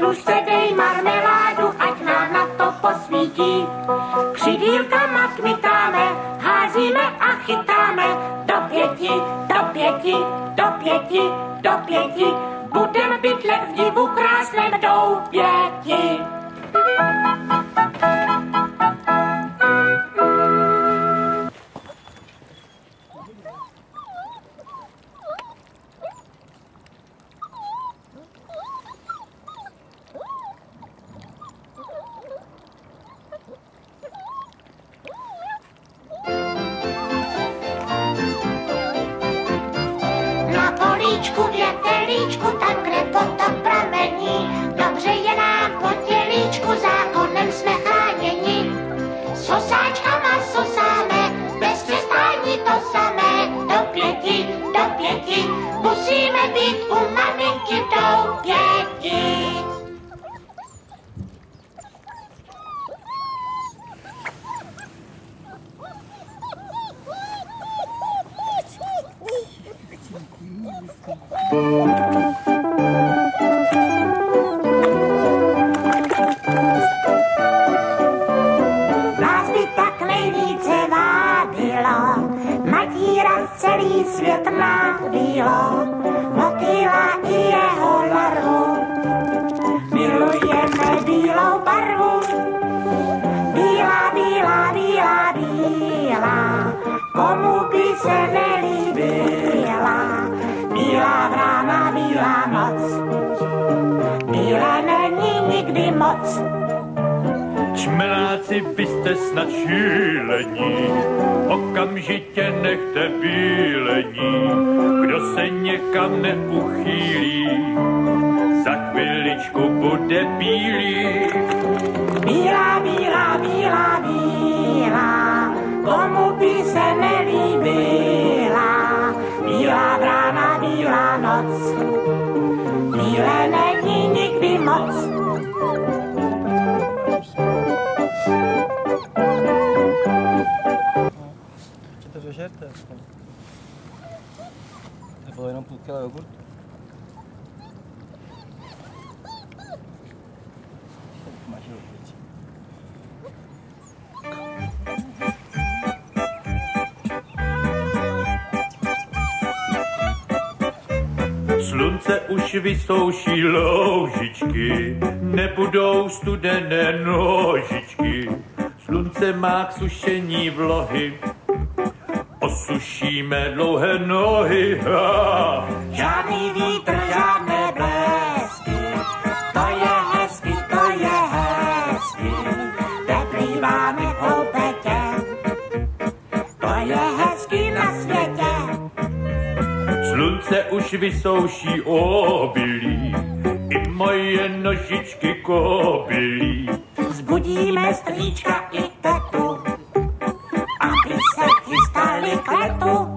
služce dej marmeládu, ať nám na to posvítí. Křidílkama kmitáme, házíme a chytáme. Do 5, do 5, do 5, do 5. Budem bydlet v divu krásném doupěti. Větelíčku, tam, kde potok pramení, dobře je nám po tělíčku, zákonem jsme chráněni. Sosáčkama sosáme, bez přestání to samé, do 5, do 5, musíme být u maminky v doupěti. Nás by tak nejvíce vábilo, matíra celý svět nabílo, motýla i jeho larvu. Milujeme bílou barvu, bílá, bílá, bílá, bílá, komu by se nelíbila. Bílá vrána, bílá noc, bílé není nikdy moc. Čmeláci, byste snad šílení, okamžitě nechte bílení. Kdo se někam neuchýlí, za chviličku bude bílý. Bílá, bílá, bílá, bílá, komu by se nelíbila. Bílá vrána, bílá noc, bílé není nikdy moc. Ještě to dožerte. Nebylo jenom půl kila jogurtu. Máš jogurt. Slunce už vysouší loužičky, nebudou studené nožičky. Slunce má k sušení vlohy, osušíme dlouhé nohy. Ha! Žádný vítr, žádné blesky, to je hezky, to je hezky. Teplý vámy v houpetě, to je hezky na světě. Slunce už vysouší obilí, i moje nožičky kobylí. Zbudíme strýčka i tetu, aby se chystali k letu.